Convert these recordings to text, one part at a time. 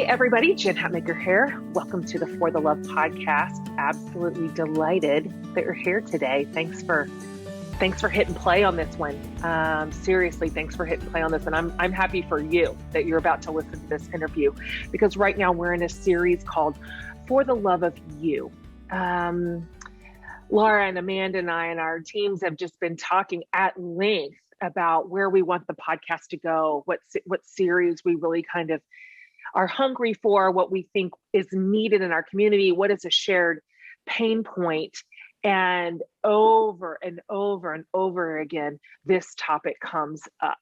Hey everybody, Jen Hatmaker here. Welcome to the For the Love podcast. Absolutely delighted that you're here today. Thanks for hitting play on this one. Seriously, thanks for hitting play on this. And I'm happy for you that you're about to listen to this interview, because right now we're in a series called For the Love of You. Laura and Amanda and I and our teams have just been talking at length about where we want the podcast to go, what series we really kind of are hungry for, what we think is needed in our community, what is a shared pain point. And over and over and over again, this topic comes up.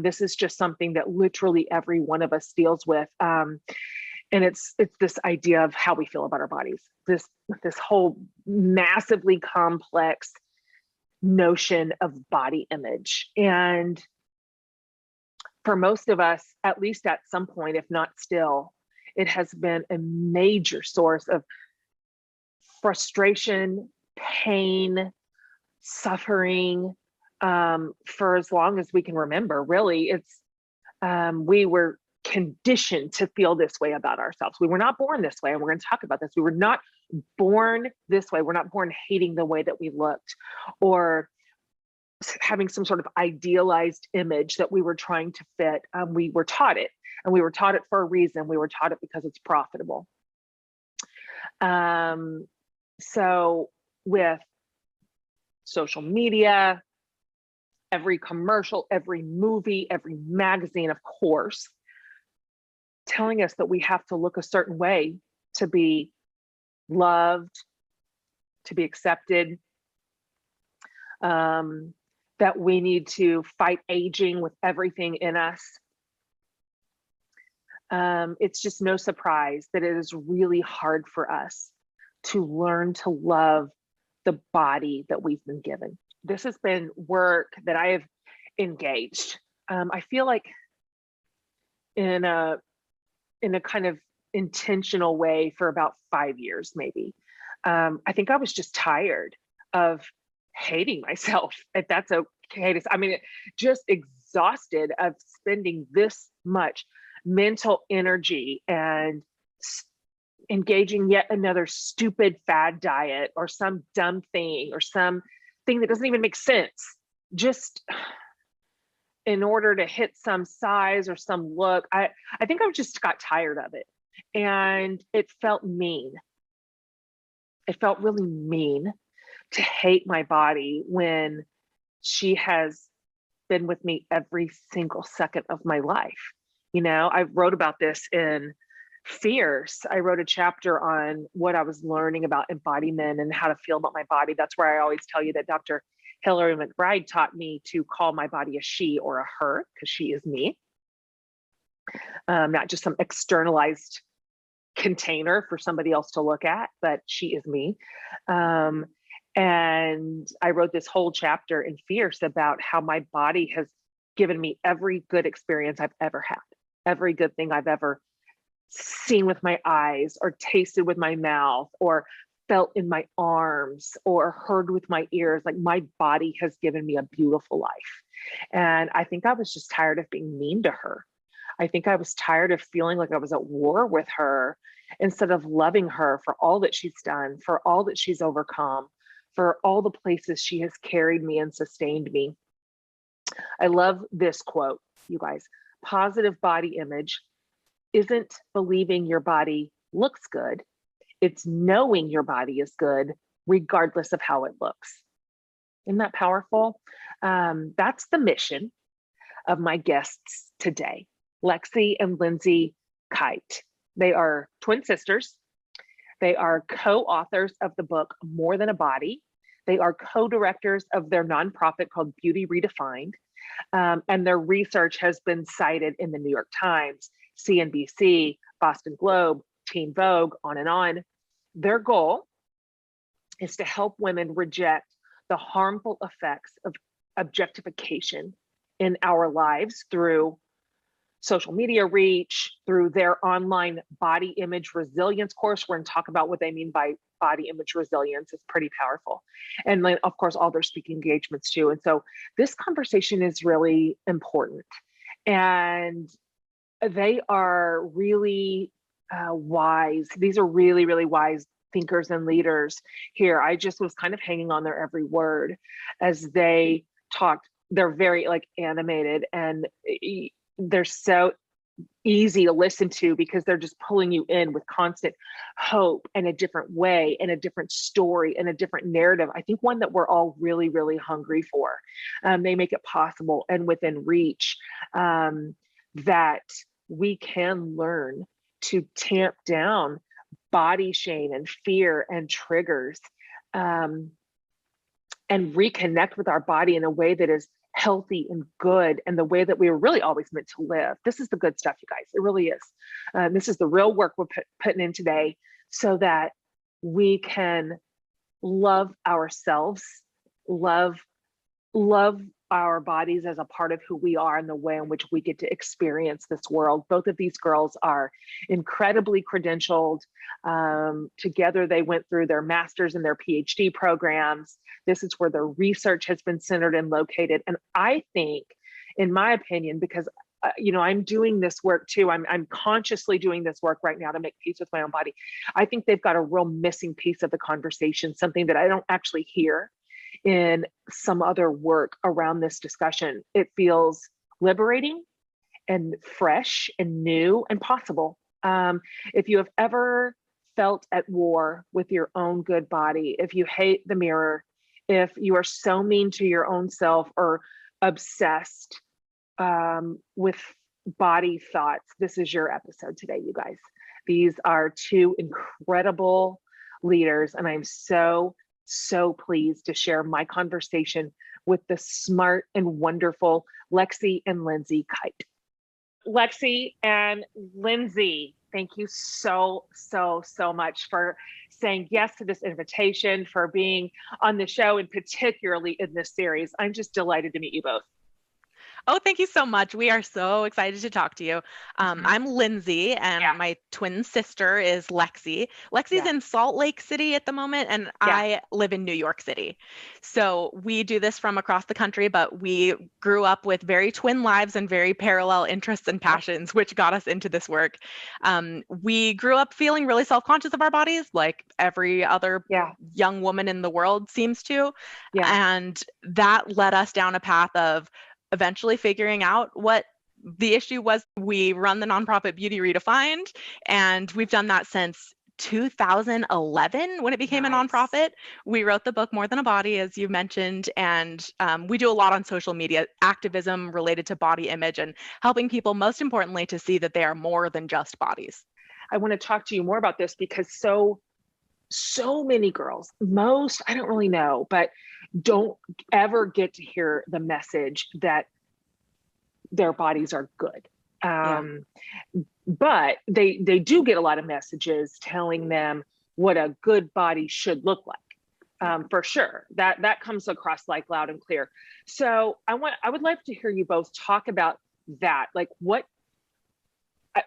This is just something that literally every one of us deals with. And it's this idea of how we feel about our bodies, this whole massively complex notion of body image. And for most of us, at least at some point, if not still, it has been a major source of frustration, pain, suffering, for as long as we can remember. Really, we were conditioned to feel this way about ourselves. We were not born this way, and we're going to talk about this. We were not born this way. We're not born hating the way that we looked, or having some sort of idealized image that we were trying to fit. We were taught it, and we were taught it for a reason. We were taught it because it's profitable. So with social media, every commercial, every movie, every magazine, of course, telling us that we have to look a certain way to be loved, to be accepted, that we need to fight aging with everything in us. It's just no surprise that it is really hard for us to learn to love the body that we've been given. This has been work that I have engaged. I feel like in a kind of intentional way for about 5 years, maybe. I think I was just tired of hating myself, if that's okay. I mean, just exhausted of spending this much mental energy and engaging yet another stupid fad diet or some dumb thing or some thing that doesn't even make sense, just in order to hit some size or some look. I think I just got tired of it, and it felt mean. It felt really mean to hate my body when she has been with me every single second of my life. You know, I wrote about this in Fierce. I wrote a chapter on what I was learning about embodiment and how to feel about my body. That's where I always tell you that Dr. Hillary McBride taught me to call my body a she or a her, because she is me, not just some externalized container for somebody else to look at, but she is me. And I wrote this whole chapter in Fierce about how my body has given me every good experience I've ever had, every good thing I've ever seen with my eyes, or tasted with my mouth, or felt in my arms, or heard with my ears. Like, my body has given me a beautiful life. And I think I was just tired of being mean to her. I think I was tired of feeling like I was at war with her, instead of loving her for all that she's done, for all that she's overcome, for all the places she has carried me and sustained me. I love this quote, you guys. Positive body image isn't believing your body looks good. It's knowing your body is good, regardless of how it looks. Isn't that powerful? That's the mission of my guests today, Lexie and Lindsay Kite. They are twin sisters. They are co-authors of the book, More Than a Body. They are co-directors of their nonprofit called Beauty Redefined. And their research has been cited in the New York Times, CNBC, Boston Globe, Teen Vogue, on and on. Their goal is to help women reject the harmful effects of objectification in our lives through social media reach, through their online body image resilience course. We're going to talk about what they mean by body image resilience. It's pretty powerful. And then, of course, all their speaking engagements too. And so this conversation is really important. And they are really wise. These are really, really wise thinkers and leaders here. I just was kind of hanging on their every word as they talked. They're very like animated, and they're so easy to listen to because they're just pulling you in with constant hope and a different way and a different story and a different narrative. I think one that we're all really, really hungry for. They make it possible and within reach, that we can learn to tamp down body shame and fear and triggers, and reconnect with our body in a way that is healthy and good, and the way that we were really always meant to live. This is the good stuff, you guys. It really is. This is the real work we're putting in today, so that we can love ourselves, love our bodies as a part of who we are and the way in which we get to experience this world. Both of these girls are incredibly credentialed. Together, they went through their master's and their PhD programs. This is where their research has been centered and located. And I think, in my opinion, because I'm doing this work too. I'm consciously doing this work right now to make peace with my own body. I think they've got a real missing piece of the conversation, something that I don't actually hear in some other work around this discussion. It feels liberating and fresh and new and possible. If you have ever felt at war with your own good body, if you hate the mirror, if you are so mean to your own self or obsessed with body thoughts, this is your episode today, you guys. These are two incredible leaders, and I'm so pleased to share my conversation with the smart and wonderful Lexie and Lindsay Kite. Lexie and Lindsay, thank you so much for saying yes to this invitation, for being on the show, and particularly in this series. I'm just delighted to meet you both. Oh, thank you so much. We are so excited to talk to you. I'm Lindsay, and my twin sister is Lexie. Lexie's in Salt Lake City at the moment, and I live in New York City. So we do this from across the country, but we grew up with very twin lives and very parallel interests and passions, which got us into this work. We grew up feeling really self-conscious of our bodies, like every other young woman in the world seems to. And that led us down a path of eventually figuring out what the issue was. We run the nonprofit Beauty Redefined, and we've done that since 2011 when it became a nonprofit. We wrote the book More Than a Body, as you mentioned, and we do a lot on social media activism related to body image and helping people, most importantly, to see that they are more than just bodies. I want to talk to you more about this because so many girls, most, I don't really know, but don't ever get to hear the message that their bodies are good. But they do get a lot of messages telling them what a good body should look like. For sure. That comes across like loud and clear. So I would like to hear you both talk about that. Like, what,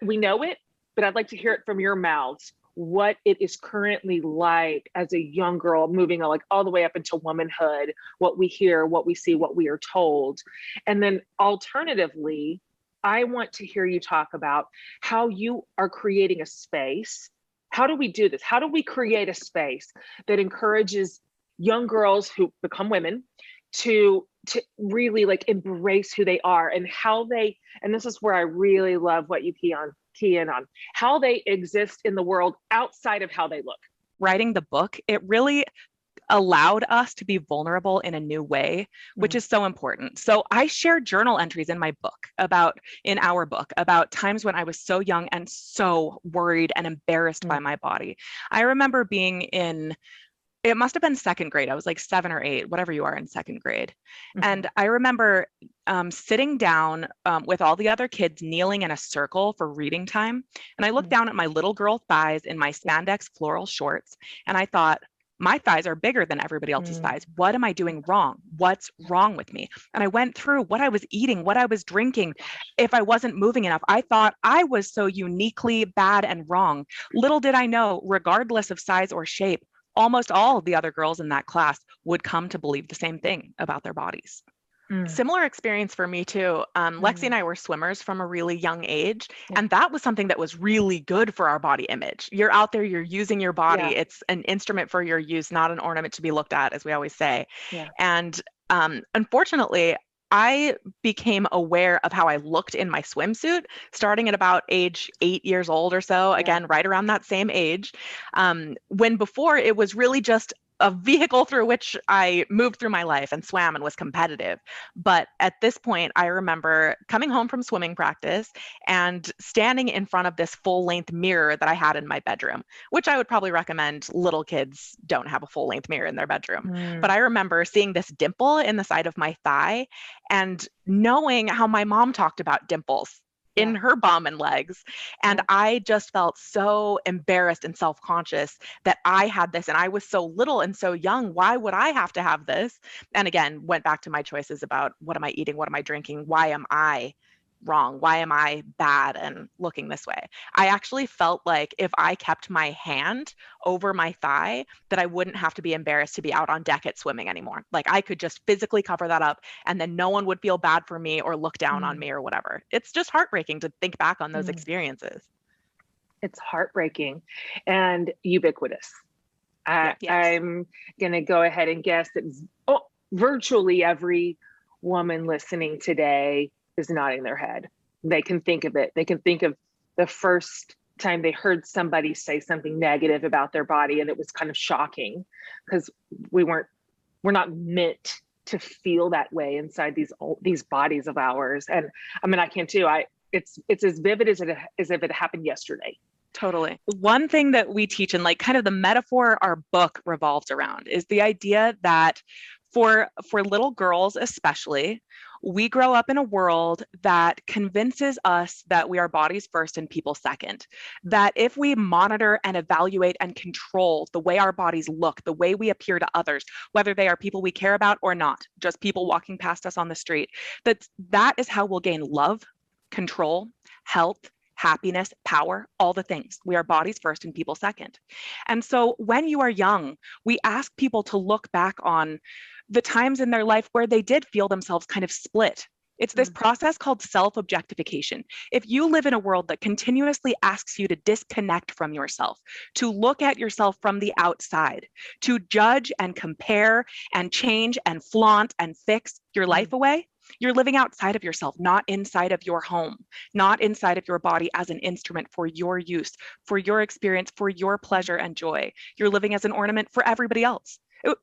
we know it, but I'd like to hear it from your mouths, what it is currently like as a young girl moving like all the way up into womanhood, what we hear, what we see, what we are told. And then alternatively, I want to hear you talk about how you are creating a space. How do we do this? How do we create a space that encourages young girls who become women to really like embrace who they are, and how they, and this is where I really love what you key in on, how they exist in the world outside of how they look. Writing the book, it really allowed us to be vulnerable in a new way, which is so important. So I share journal entries in our book about times when I was so young and so worried and embarrassed by my body. I remember being it must have been second grade. I was like 7 or 8, whatever you are in second grade. And I remember sitting down with all the other kids kneeling in a circle for reading time. And I looked down at my little girl thighs in my spandex floral shorts. And I thought, my thighs are bigger than everybody else's thighs. What am I doing wrong? What's wrong with me? And I went through what I was eating, what I was drinking. If I wasn't moving enough, I thought I was so uniquely bad and wrong. Little did I know, regardless of size or shape, almost all of the other girls in that class would come to believe the same thing about their bodies. Similar experience for me too. Lexie and I were swimmers from a really young age, Yeah. and that was something that was really good for our body image. You're out there, you're using your body. Yeah. It's an instrument for your use, not an ornament to be looked at, as we always say. Yeah. And unfortunately, I became aware of how I looked in my swimsuit starting at about age 8 years old or so, again, right around that same age, when before it was really just a vehicle through which I moved through my life and swam and was competitive. But at this point, I remember coming home from swimming practice and standing in front of this full-length mirror that I had in my bedroom, which I would probably recommend little kids don't have a full-length mirror in their bedroom. But I remember seeing this dimple in the side of my thigh and knowing how my mom talked about dimples in her bum and legs. And I just felt so embarrassed and self-conscious that I had this and I was so little and so young. Why would I have to have this? And again, went back to my choices about what am I eating? What am I drinking? Why am I wrong? Why am I bad and looking this way? I actually felt like if I kept my hand over my thigh, that I wouldn't have to be embarrassed to be out on deck at swimming anymore. Like I could just physically cover that up and then no one would feel bad for me or look down on me or whatever. It's just heartbreaking to think back on those experiences. It's heartbreaking and ubiquitous. I'm going to go ahead and guess that virtually every woman listening today is nodding their head. They can think of it. They can think of the first time they heard somebody say something negative about their body, and it was kind of shocking because we're not meant to feel that way inside these bodies of ours. And I mean, I can't too. It's as vivid as if it happened yesterday. Totally. One thing that we teach and like kind of the metaphor our book revolves around is the idea that for little girls especially, we grow up in a world that convinces us that we are bodies first and people second. That if we monitor and evaluate and control the way our bodies look, the way we appear to others, whether they are people we care about or not, just people walking past us on the street, that is how we'll gain love, control, health, happiness, power, all the things. We are bodies first and people second. And so when you are young, we ask people to look back on the times in their life where they did feel themselves kind of split. It's this process called self-objectification. If you live in a world that continuously asks you to disconnect from yourself, to look at yourself from the outside, to judge and compare and change and flaunt and fix your life away, you're living outside of yourself, not inside of your home, not inside of your body as an instrument for your use, for your experience, for your pleasure and joy. You're living as an ornament for everybody else.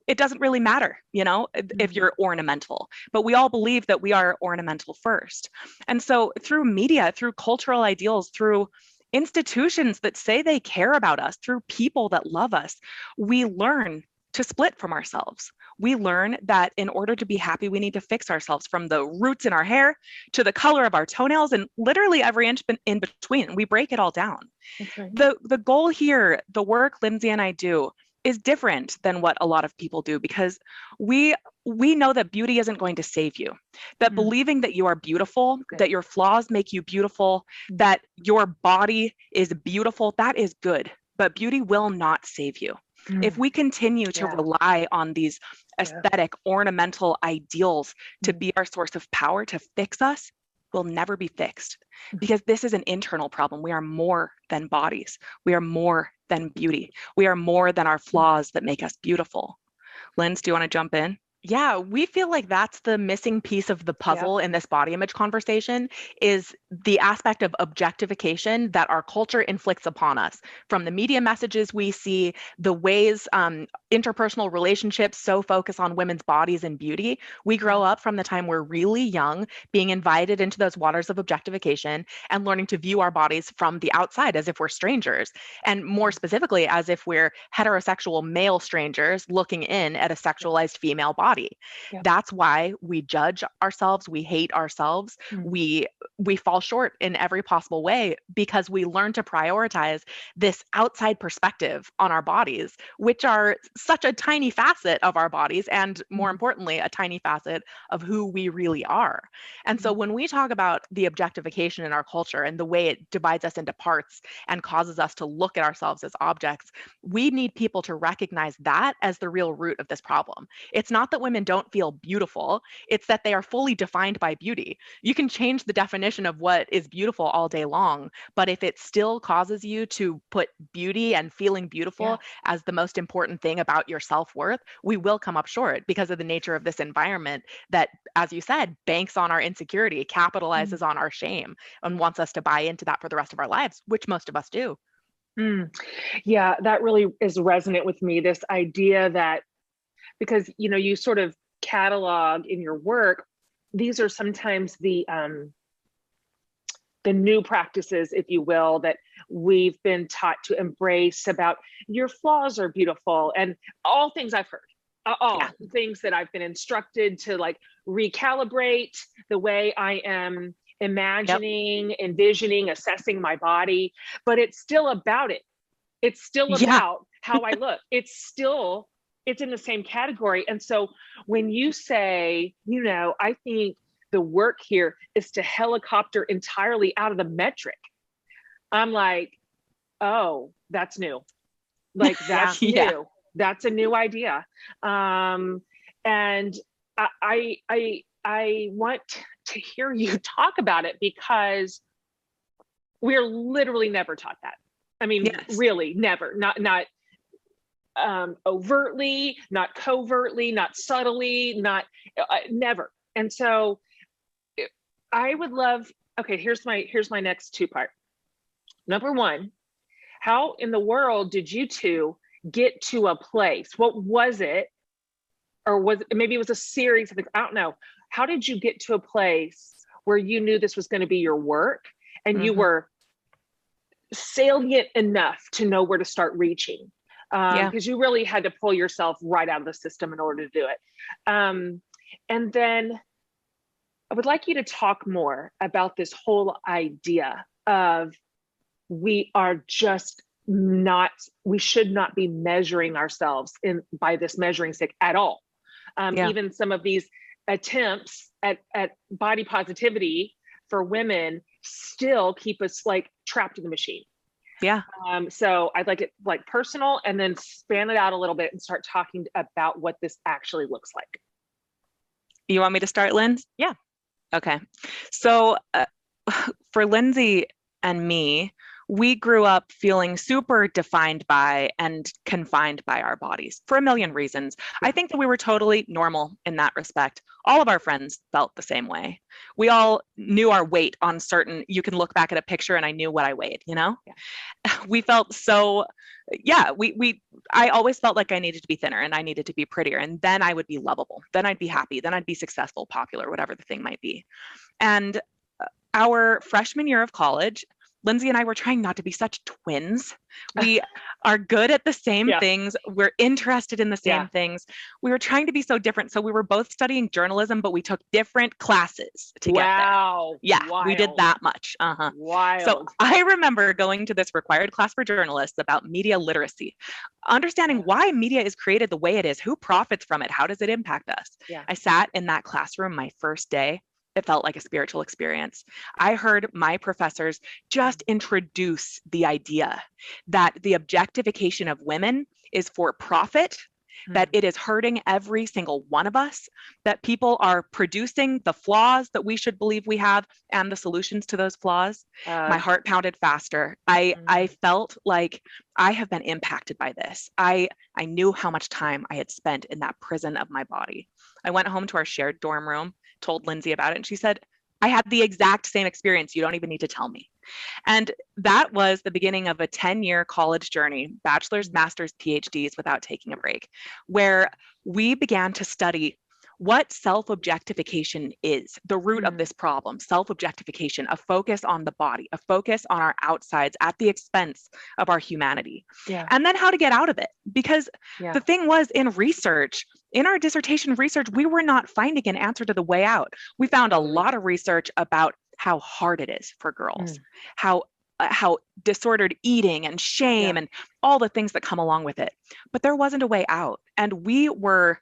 It doesn't really matter, if you're ornamental, but we all believe that we are ornamental first. And so through media, through cultural ideals, through institutions that say they care about us, through people that love us, we learn to split from ourselves. We learn that in order to be happy, we need to fix ourselves from the roots in our hair to the color of our toenails and literally every inch in between. We break it all down. Okay. The goal here, the work Lindsay and I do, is different than what a lot of people do because we know that beauty isn't going to save you, that believing that you are beautiful, that your flaws make you beautiful, that your body is beautiful, that is good, but beauty will not save you. If we continue to rely on these aesthetic, ornamental ideals to be our source of power, to fix us, we'll never be fixed because this is an internal problem. We are more than bodies. We are more than beauty. We are more than our flaws that make us beautiful. Linz, do you want to jump in? Yeah, we feel like that's the missing piece of the puzzle in this body image conversation is the aspect of objectification that our culture inflicts upon us. From the media messages we see, the ways interpersonal relationships so focus on women's bodies and beauty, we grow up from the time we're really young, being invited into those waters of objectification and learning to view our bodies from the outside as if we're strangers, and more specifically, as if we're heterosexual male strangers looking in at a sexualized female body. That's why we judge ourselves, we hate ourselves, we fall short in every possible way because we learn to prioritize this outside perspective on our bodies, which are such a tiny facet of our bodies and more importantly, a tiny facet of who we really are. And so when we talk about the objectification in our culture and the way it divides us into parts and causes us to look at ourselves as objects, we need people to recognize that as the real root of this problem. It's not that women don't feel beautiful. It's that they are fully defined by beauty. You can change the definition of what is beautiful all day long, but if it still causes you to put beauty and feeling beautiful as the most important thing about your self-worth, we will come up short because of the nature of this environment that, as you said, banks on our insecurity, capitalizes on our shame, and wants us to buy into that for the rest of our lives, which most of us do. Yeah, that really is resonant with me. This idea that, because, you know, you sort of catalog in your work, these are sometimes the new practices, if you will, that we've been taught to embrace about your flaws are beautiful, and all things I've heard, all things that I've been instructed to like recalibrate the way I am imagining, envisioning, assessing my body, but it's still about it. It's still about how I look. It's in the same category. And so when you say, you know, I think the work here is to helicopter entirely out of the metric, I'm like, oh, that's new. Like, that's new. That's a new idea. And I want to hear you talk about it, because we're literally never taught that. I mean, really never, not overtly, not covertly, not subtly, not never. And so I would love, okay, here's my next two part. Number one, how in the world did you two get to a place? What was it? Or was it, maybe it was a series of things, I don't know. How did you get to a place where you knew this was going to be your work, and you were salient enough to know where to start reaching? Because you really had to pull yourself right out of the system in order to do it. And then I would like you to talk more about this whole idea of we should not be measuring ourselves by this measuring stick at all. Even some of these attempts at body positivity for women still keep us like trapped in the machine. So I'd like it like personal, and then span it out a little bit and start talking about what this actually looks like. You want me to start, Linz? Yeah. Okay. So for Lindsay and me, we grew up feeling super defined by and confined by our bodies for a million reasons. I think that we were totally normal in that respect. All of our friends felt the same way. We all knew our weight on certain, you can look back at a picture and I knew what I weighed, you know? We felt so, I always felt like I needed to be thinner and I needed to be prettier, and then I would be lovable. Then I'd be happy. Then I'd be successful, popular, whatever the thing might be. And our freshman year of college, Lindsay and I were trying not to be such twins. We are good at the same things. We're interested in the same things. We were trying to be so different. So we were both studying journalism, but we took different classes to get there. Yeah, wild. We did that much. Wild. So I remember going to this required class for journalists about media literacy, understanding why media is created the way it is, who profits from it, how does it impact us? I sat in that classroom my first day. It felt like a spiritual experience. I heard my professors just introduce the idea that the objectification of women is for profit, that it is hurting every single one of us, that people are producing the flaws that we should believe we have and the solutions to those flaws. My heart pounded faster. I felt like I have been impacted by this. I knew how much time I had spent in that prison of my body. I went home to our shared dorm room, told Lindsay about it, and she said, I had the exact same experience. You don't even need to tell me. And that was the beginning of a 10-year college journey, bachelor's, master's, PhDs without taking a break, where we began to study what self-objectification is, the root of this problem, self-objectification, a focus on the body, a focus on our outsides at the expense of our humanity, and then how to get out of it. Because the thing was, in research, in our dissertation research, we were not finding an answer to the way out. We found a lot of research about how hard it is for girls, how disordered eating and shame and all the things that come along with it. But there wasn't a way out. And we were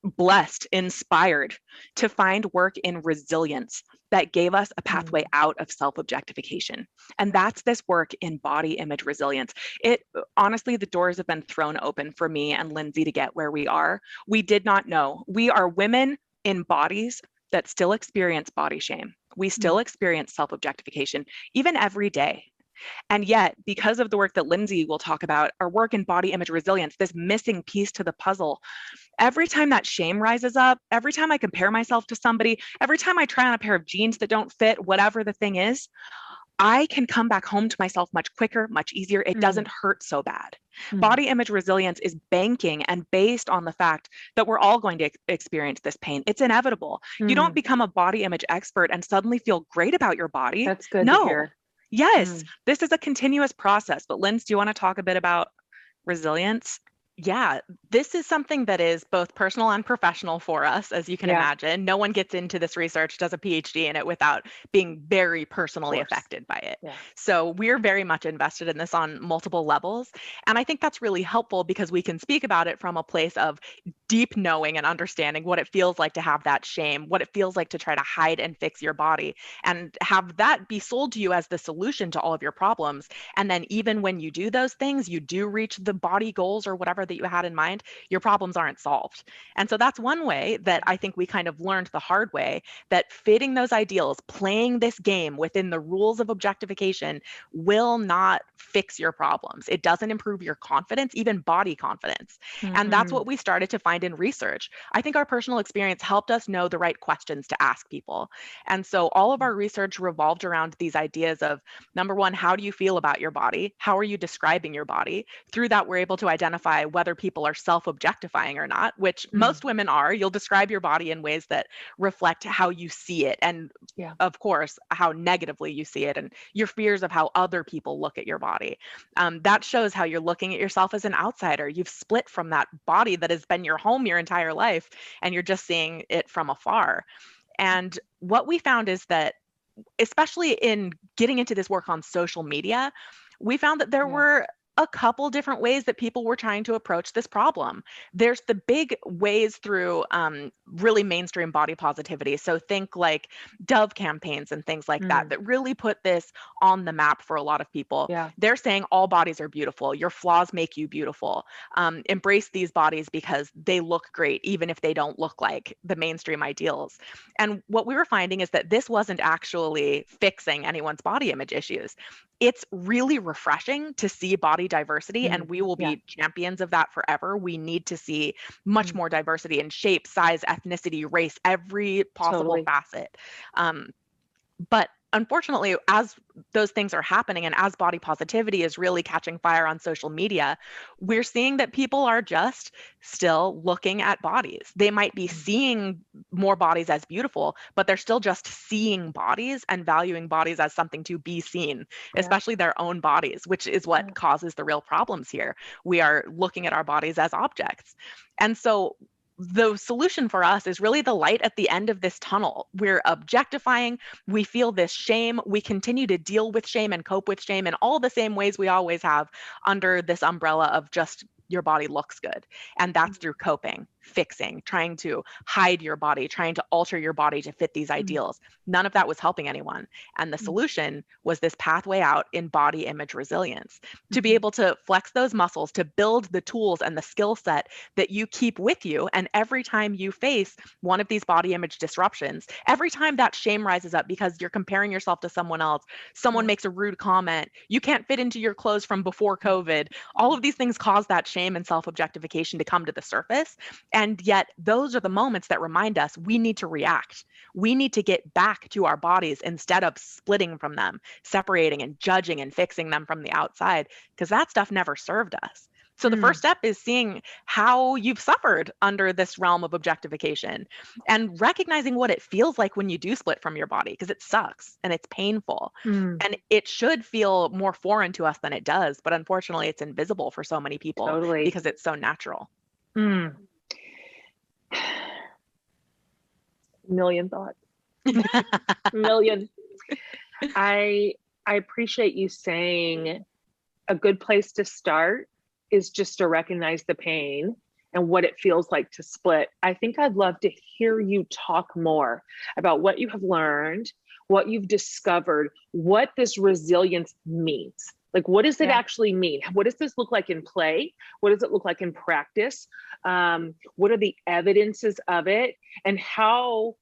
blessed, inspired to find work in resilience that gave us a pathway out of self-objectification. And that's this work in body image resilience. It honestly, the doors have been thrown open for me and Lindsay to get where we are. We did not know. We are women in bodies that still experience body shame. We still experience self-objectification, even every day. And yet, because of the work that Lindsay will talk about, our work in body image resilience, this missing piece to the puzzle, every time that shame rises up, every time I compare myself to somebody, every time I try on a pair of jeans that don't fit, whatever the thing is, I can come back home to myself much quicker, much easier. It doesn't hurt so bad. Body image resilience is banking and based on the fact that we're all going to experience this pain. It's inevitable. You don't become a body image expert and suddenly feel great about your body. That's good to hear. Yes, this is a continuous process. But Linz, do you want to talk a bit about resilience? Yeah, this is something that is both personal and professional for us, as you can imagine. No one gets into this research, does a PhD in it without being very personally affected by it. So we're very much invested in this on multiple levels. And I think that's really helpful because we can speak about it from a place of deep knowing and understanding what it feels like to have that shame, what it feels like to try to hide and fix your body, and have that be sold to you as the solution to all of your problems. And then even when you do those things, you do reach the body goals or whatever that you had in mind, your problems aren't solved. And so that's one way that I think we kind of learned the hard way, that fitting those ideals, playing this game within the rules of objectification will not fix your problems. It doesn't improve your confidence, even body confidence. And that's what we started to find in research. I think our personal experience helped us know the right questions to ask people. And so all of our research revolved around these ideas of, number one, how do you feel about your body? How are you describing your body? Through that, we're able to identify whether people are self-objectifying or not, which most women are. You'll describe your body in ways that reflect how you see it. And of course, how negatively you see it and your fears of how other people look at your body. That shows how you're looking at yourself as an outsider. You've split from that body that has been your home your entire life, and you're just seeing it from afar. And what we found is that, especially in getting into this work on social media, we found that there were a couple different ways that people were trying to approach this problem. There's the big ways through really mainstream body positivity. So think like Dove campaigns and things like that really put this on the map for a lot of people. They're saying all bodies are beautiful. Your flaws make you beautiful. Embrace these bodies because they look great, even if they don't look like the mainstream ideals. And what we were finding is that this wasn't actually fixing anyone's body image issues. It's really refreshing to see body diversity, and we will be champions of that forever. We need to see much more diversity in shape, size, ethnicity, race, every possible facet. But unfortunately, as those things are happening and as body positivity is really catching fire on social media, we're seeing that people are just still looking at bodies. They might be seeing more bodies as beautiful, but they're still just seeing bodies and valuing bodies as something to be seen, especially their own bodies, which is what causes the real problems here. We are looking at our bodies as objects. And so the solution for us is really the light at the end of this tunnel. We're objectifying, we feel this shame, we continue to deal with shame and cope with shame in all the same ways we always have under this umbrella of just your body looks good. And that's through coping, fixing, trying to hide your body, trying to alter your body to fit these ideals. None of that was helping anyone. And the solution was this pathway out in body image resilience, to be able to flex those muscles, to build the tools and the skill set that you keep with you. And every time you face one of these body image disruptions, every time that shame rises up because you're comparing yourself to someone else, someone makes a rude comment, you can't fit into your clothes from before COVID, all of these things cause that shame and self-objectification to come to the surface. And yet those are the moments that remind us we need to react. We need to get back to our bodies instead of splitting from them, separating and judging and fixing them from the outside, because that stuff never served us. So the first step is seeing how you've suffered under this realm of objectification and recognizing what it feels like when you do split from your body, because it sucks and it's painful. And it should feel more foreign to us than it does. But unfortunately, it's invisible for so many people because it's so natural. Million thoughts. Million. I appreciate you saying a good place to start is just to recognize the pain and what it feels like to split. I think I'd love to hear you talk more about what you have learned, what you've discovered, what this resilience means. Like, what does it actually mean? What does this look like in play? What does it look like in practice? What are the evidences of it? And how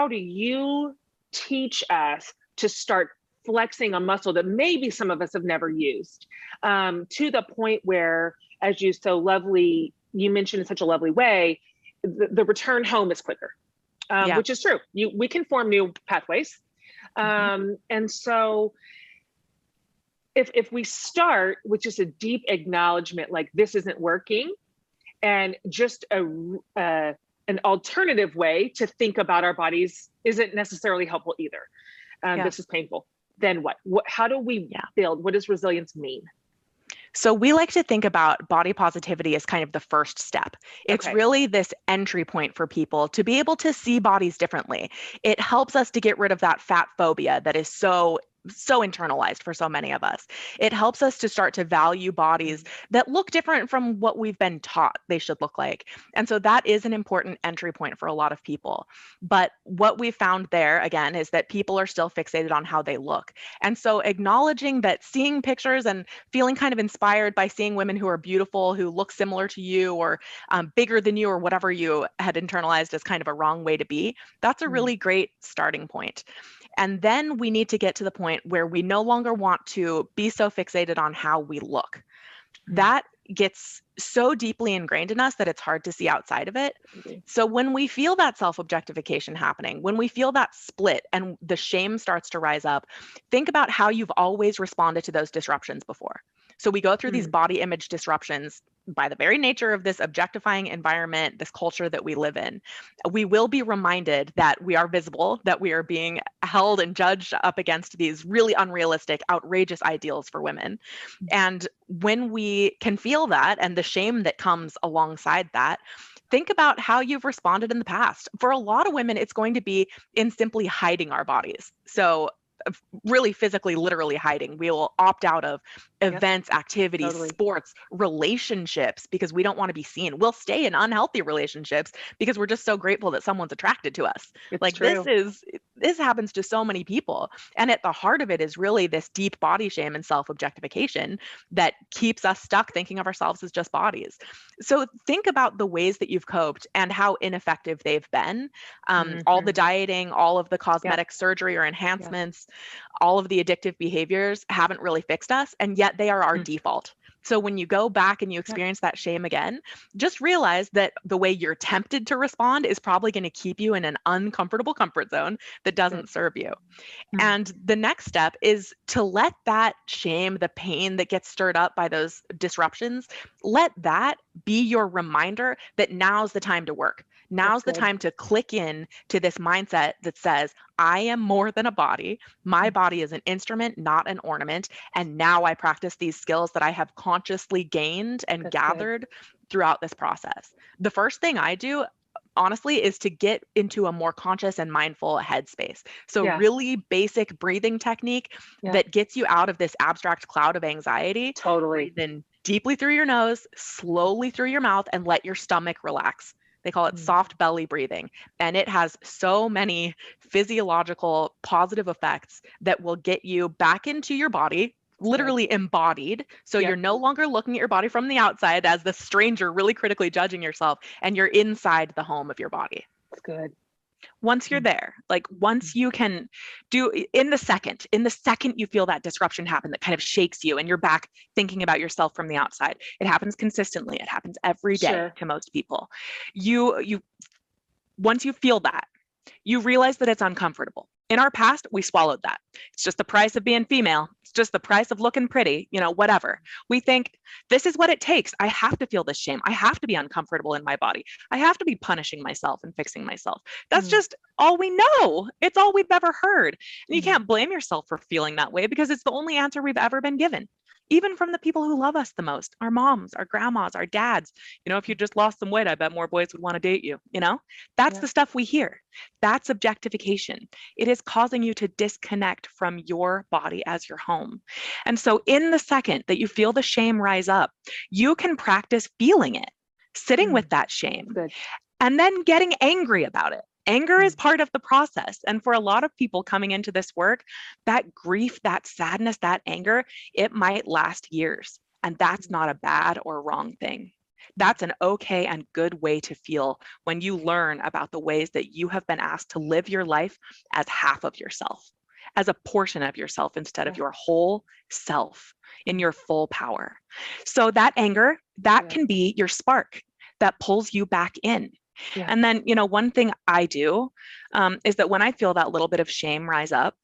do you teach us to start flexing a muscle that maybe some of us have never used, to the point where, as you mentioned in such a lovely way, the return home is quicker, which is true. We can form new pathways. And so if we start with just a deep acknowledgement, like this isn't working, and just an alternative way to think about our bodies isn't necessarily helpful either. This is painful. Then what? How do we build? What does resilience mean? So we like to think about body positivity as kind of the first step. It's really this entry point for people to be able to see bodies differently. It helps us to get rid of that fat phobia that is so internalized for so many of us. It helps us to start to value bodies that look different from what we've been taught they should look like. And so that is an important entry point for a lot of people. But what we found there, again, is that people are still fixated on how they look. And so acknowledging that, seeing pictures and feeling kind of inspired by seeing women who are beautiful, who look similar to you, or bigger than you, or whatever you had internalized as kind of a wrong way to be, that's a really great starting point. And then we need to get to the point where we no longer want to be so fixated on how we look. That gets so deeply ingrained in us that it's hard to see outside of it. So when we feel that self-objectification happening, when we feel that split and the shame starts to rise up, think about how you've always responded to those disruptions before. So we go through these body image disruptions by the very nature of this objectifying environment, this culture that we live in. We will be reminded that we are visible, that we are being held and judged up against these really unrealistic, outrageous ideals for women. And when we can feel that and the shame that comes alongside that, think about how you've responded in the past. For a lot of women, it's going to be in simply hiding our bodies. So really physically, literally hiding. We will opt out of events, activities, sports, relationships, because we don't want to be seen. We'll stay in unhealthy relationships because we're just so grateful that someone's attracted to us. It's true. This happens to so many people. And at the heart of it is really this deep body shame and self-objectification that keeps us stuck thinking of ourselves as just bodies. So think about the ways that you've coped and how ineffective they've been. All the dieting, all of the cosmetic surgery or enhancements, all of the addictive behaviors haven't really fixed us, and yet they are our default. So when you go back and you experience that shame again, just realize that the way you're tempted to respond is probably going to keep you in an uncomfortable comfort zone that doesn't serve you. And the next step is to let that shame, the pain that gets stirred up by those disruptions, let that be your reminder that now's the time to work. Now's the time to click in to this mindset that says, I am more than a body. My body is an instrument, not an ornament. And now I practice these skills that I have consciously gained and gathered throughout this process. The first thing I do, honestly, is to get into a more conscious and mindful headspace. So really basic breathing technique that gets you out of this abstract cloud of anxiety. Breathe in deeply through your nose, slowly through your mouth, and let your stomach relax. They call it soft belly breathing. And it has so many physiological positive effects that will get you back into your body, literally embodied. So you're no longer looking at your body from the outside as the stranger really critically judging yourself, and you're inside the home of your body. That's good. Once you're there, like once you can do in the second you feel that disruption happen that kind of shakes you and you're back thinking about yourself from the outside. It happens consistently. It happens every day to most people. Once you feel that, you realize that it's uncomfortable. In our past, we swallowed that. It's just the price of being female. It's just the price of looking pretty, whatever. We think this is what it takes. I have to feel this shame. I have to be uncomfortable in my body. I have to be punishing myself and fixing myself. That's just all we know. It's all we've ever heard. And you can't blame yourself for feeling that way because it's the only answer we've ever been given. Even from the people who love us the most, our moms, our grandmas, our dads. If you just lost some weight, I bet more boys would want to date you. That's the stuff we hear. That's objectification. It is causing you to disconnect from your body as your home. And so in the second that you feel the shame rise up, you can practice feeling it. sitting with that shame, Good. and then getting angry about it. Anger is part of the process. And for a lot of people coming into this work, that grief, that sadness, that anger, it might last years. And that's not a bad or wrong thing. That's an okay and good way to feel when you learn about the ways that you have been asked to live your life as half of yourself, as a portion of yourself instead of your whole self in your full power. So that anger, that can be your spark that pulls you back in. Yeah. And then, one thing I do is that when I feel that little bit of shame rise up,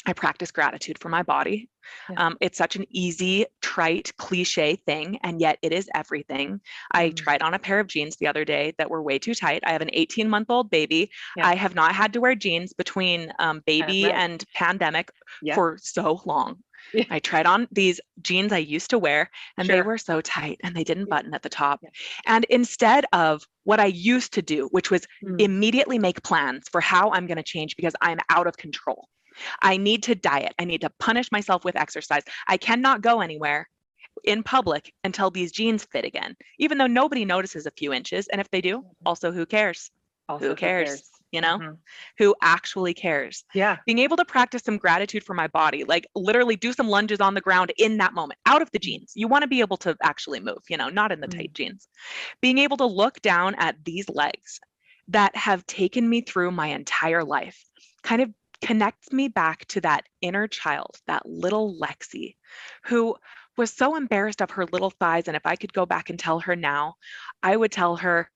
I practice gratitude for my body. Yeah. It's such an easy, trite, cliche thing, and yet it is everything. I tried on a pair of jeans the other day that were way too tight. I have an 18-month-old baby. Yeah. I have not had to wear jeans between baby and pandemic for so long. Yeah. I tried on these jeans I used to wear, and they were so tight and they didn't button at the top. Yeah. And instead of what I used to do, which was immediately make plans for how I'm going to change because I'm out of control. I need to diet. I need to punish myself with exercise. I cannot go anywhere in public until these jeans fit again, even though nobody notices a few inches. And if they do, also, who cares? Who cares? Who actually cares? Yeah. Being able to practice some gratitude for my body, like literally do some lunges on the ground in that moment, out of the jeans. You want to be able to actually move, not in the tight jeans. Being able to look down at these legs that have taken me through my entire life kind of connects me back to that inner child, that little Lexie, who was so embarrassed of her little thighs. And if I could go back and tell her now, I would tell her,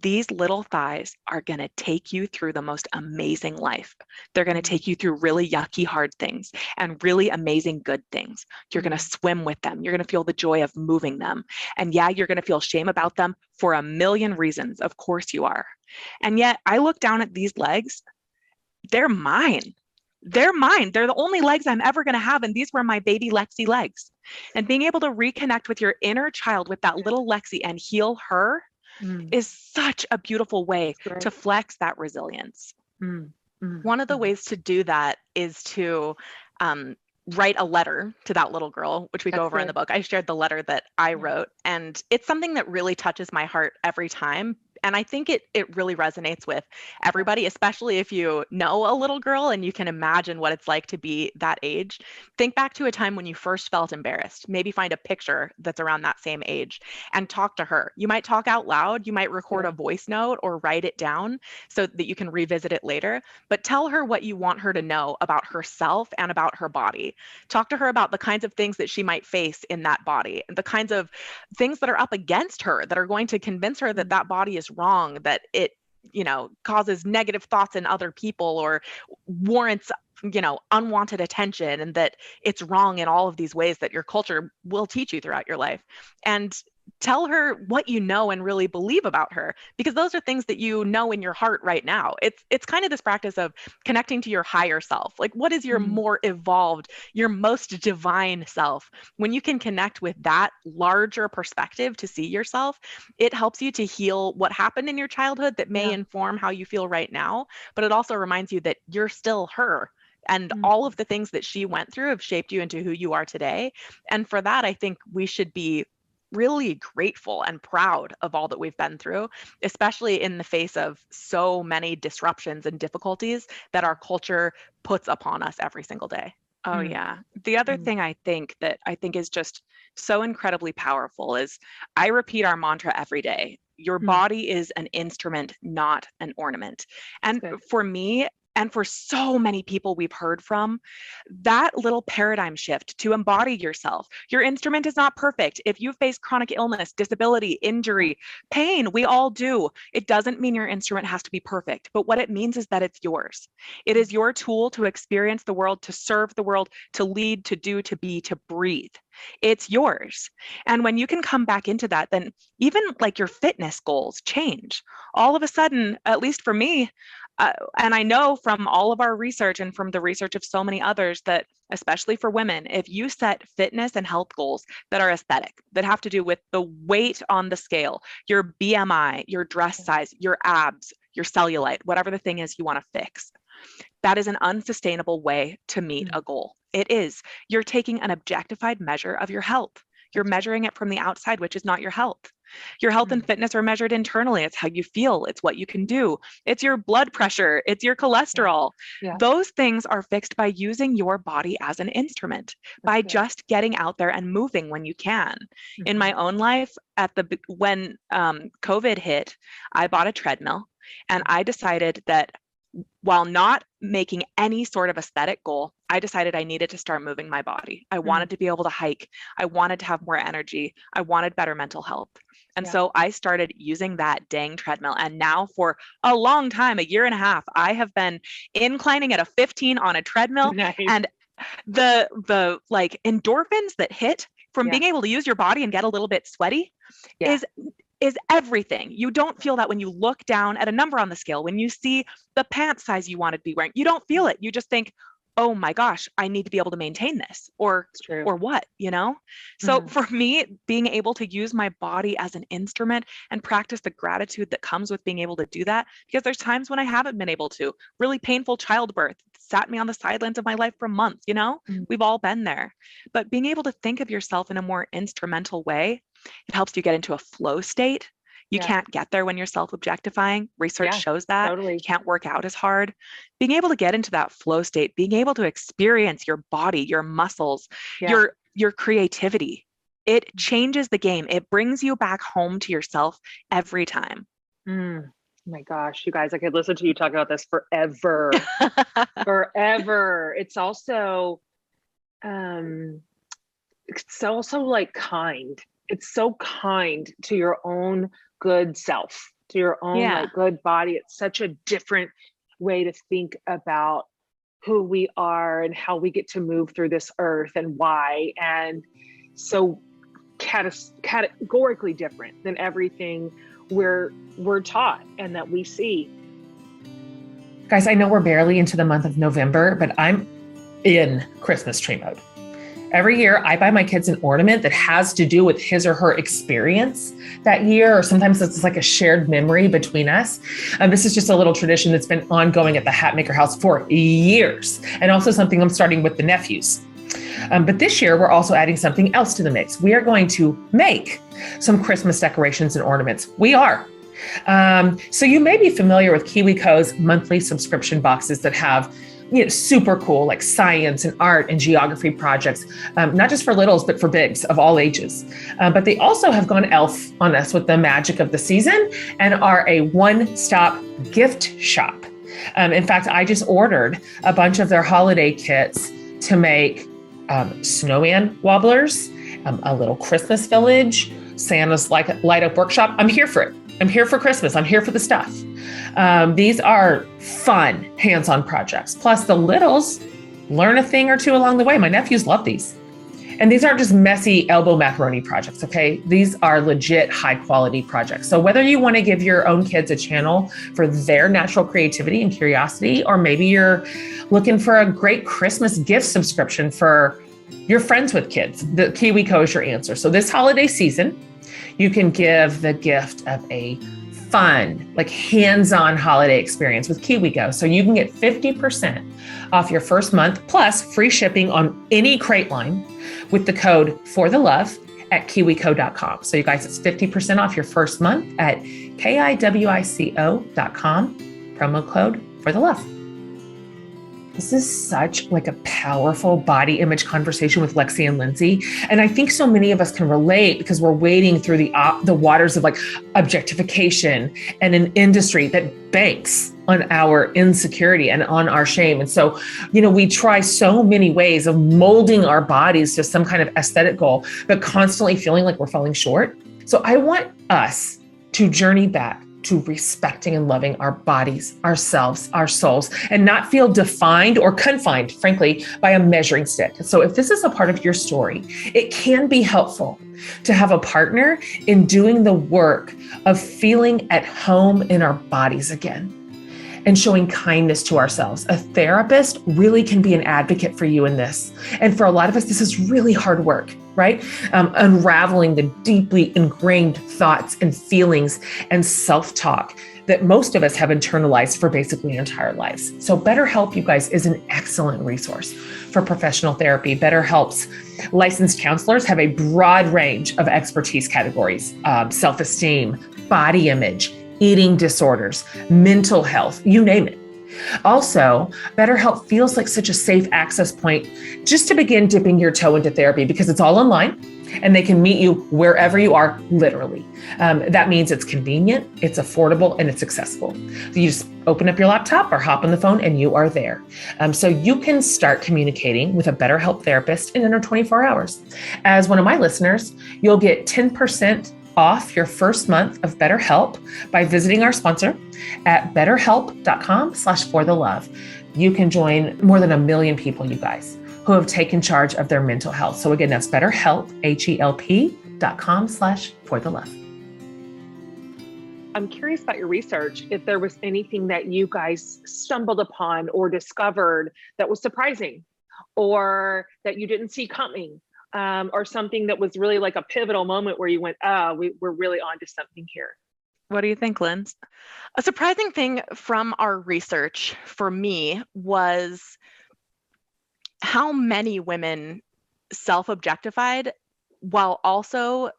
these little thighs are going to take you through the most amazing life. They're going to take you through really yucky, hard things and really amazing, good things. You're going to swim with them. You're going to feel the joy of moving them. And yeah, you're going to feel shame about them for a million reasons. Of course you are. And yet I look down at these legs. They're mine. They're mine. They're the only legs I'm ever going to have. And these were my baby Lexie legs. And being able to reconnect with your inner child, with that little Lexie, and heal her is such a beautiful way to flex that resilience. One of the ways to do that is to write a letter to that little girl, which we go over in the book. I shared the letter that I wrote, and it's something that really touches my heart every time. And I think it really resonates with everybody, especially if you know a little girl and you can imagine what it's like to be that age. Think back to a time when you first felt embarrassed. Maybe find a picture that's around that same age and talk to her. You might talk out loud. You might record a voice note or write it down so that you can revisit it later. But tell her what you want her to know about herself and about her body. Talk to her about the kinds of things that she might face in that body, and the kinds of things that are up against her that are going to convince her that that body is wrong, that it, causes negative thoughts in other people or warrants, unwanted attention, and that it's wrong in all of these ways that your culture will teach you throughout your life. And tell her what you know and really believe about her, because those are things that you know in your heart right now. It's kind of this practice of connecting to your higher self. Like, what is your more evolved, your most divine self? When you can connect with that larger perspective to see yourself, it helps you to heal what happened in your childhood that may inform how you feel right now. But it also reminds you that you're still her. And all of the things that she went through have shaped you into who you are today. And for that, I think we should be really grateful and proud of all that we've been through, especially in the face of so many disruptions and difficulties that our culture puts upon us every single day. Oh, yeah. The other thing I think is just so incredibly powerful is I repeat our mantra every day. Your body is an instrument, not an ornament. And for me, and for so many people we've heard from, that little paradigm shift to embody yourself. Your instrument is not perfect. If you face chronic illness, disability, injury, pain, we all do. It doesn't mean your instrument has to be perfect, but what it means is that it's yours. It is your tool to experience the world, to serve the world, to lead, to do, to be, to breathe. It's yours. And when you can come back into that, then even like your fitness goals change. All of a sudden, at least for me, and I know from all of our research and from the research of so many others that, especially for women, if you set fitness and health goals that are aesthetic, that have to do with the weight on the scale, your BMI, your dress size, your abs, your cellulite, whatever the thing is you want to fix, that is an unsustainable way to meet a goal. It is. You're taking an objectified measure of your health. You're measuring it from the outside, which is not your health. Your health and fitness are measured internally. It's how you feel. It's what you can do. It's your blood pressure. It's your cholesterol. Yeah. Those things are fixed by using your body as an instrument, by just getting out there and moving when you can. In my own life, when COVID hit, I bought a treadmill, and I decided that while not making any sort of aesthetic goal, I decided I needed to start moving my body. I wanted to be able to hike. I wanted to have more energy. I wanted better mental health. And so I started using that dang treadmill. And now for a long time, a year and a half, I have been inclining at a 15 on a treadmill. Nice. And the like endorphins that hit from being able to use your body and get a little bit sweaty is everything. You don't feel that when you look down at a number on the scale, when you see the pant size you want to be wearing, you don't feel it. You just think, oh my gosh, I need to be able to maintain this, or what, you know? So for me, being able to use my body as an instrument and practice the gratitude that comes with being able to do that, because there's times when I haven't been able to. Really painful childbirth sat me on the sidelines of my life for months, you know? We've all been there. But being able to think of yourself in a more instrumental way, it helps you get into a flow state. You can't get there when you're self-objectifying. Research shows that. Totally. You can't work out as hard. Being able to get into that flow state, being able to experience your body, your muscles, your creativity, it changes the game. It brings you back home to yourself every time. Oh my gosh, you guys, I could listen to you talk about this forever. Forever. It's also like kind. It's so kind to your own good self, to your own like good body. It's such a different way to think about who we are and how we get to move through this earth and why. And so categorically different than everything we're taught and that we see. Guys, I know we're barely into the month of November, but I'm in Christmas tree mode. Every year, I buy my kids an ornament that has to do with his or her experience that year, or sometimes it's like a shared memory between us. This is just a little tradition that's been ongoing at the Hatmaker house for years, and also something I'm starting with the nephews. But this year, we're also adding something else to the mix. We are going to make some Christmas decorations and ornaments. We are. So you may be familiar with KiwiCo's monthly subscription boxes that have super cool, like science and art and geography projects, not just for littles, but for bigs of all ages. But they also have gone elf on us with the magic of the season and are a one-stop gift shop. In fact, I just ordered a bunch of their holiday kits to make snowman wobblers, a little Christmas village, Santa's light up workshop. I'm here for it. I'm here for Christmas. I'm here for the stuff. These are fun hands-on projects. Plus the littles learn a thing or two along the way. My nephews love these. And these aren't just messy elbow macaroni projects, okay? These are legit high quality projects. So whether you want to give your own kids a channel for their natural creativity and curiosity, or maybe you're looking for a great Christmas gift subscription for your friends with kids, the KiwiCo is your answer. So this holiday season, you can give the gift of a fun, like hands-on holiday experience with KiwiCo. So you can get 50% off your first month plus free shipping on any crate line with the code for the love at kiwico.com. So you guys, it's 50% off your first month at kiwico.com, promo code for the love. This is such like a powerful body image conversation with Lexie and Lindsay. And I think so many of us can relate because we're wading through the waters of like objectification and an industry that banks on our insecurity and on our shame. And so, we try so many ways of molding our bodies to some kind of aesthetic goal, but constantly feeling like we're falling short. So I want us to journey back to respecting and loving our bodies, ourselves, our souls, and not feel defined or confined, frankly, by a measuring stick. So if this is a part of your story, it can be helpful to have a partner in doing the work of feeling at home in our bodies again and showing kindness to ourselves. A therapist really can be an advocate for you in this. And for a lot of us, this is really hard work, right? Unraveling the deeply ingrained thoughts and feelings and self-talk that most of us have internalized for basically our entire lives. So BetterHelp, you guys, is an excellent resource for professional therapy. BetterHelp's licensed counselors have a broad range of expertise categories: self-esteem, body image, eating disorders, mental health, you name it. Also, BetterHelp feels like such a safe access point just to begin dipping your toe into therapy, because it's all online and they can meet you wherever you are, literally. That means it's convenient, it's affordable, and it's accessible. So you just open up your laptop or hop on the phone and you are there. So you can start communicating with a BetterHelp therapist in under 24 hours. As one of my listeners, you'll get 10% off your first month of BetterHelp by visiting our sponsor at betterhelp.com/forthelove. You can join more than 1 million people, you guys, who have taken charge of their mental health. So again, that's BetterHelp, HELP.com/forthelove. I'm curious about your research, if there was anything that you guys stumbled upon or discovered that was surprising or that you didn't see coming. Or something that was really like a pivotal moment where you went, we're really onto something here. What do you think, Linz? A surprising thing from our research for me was how many women self-objectified while also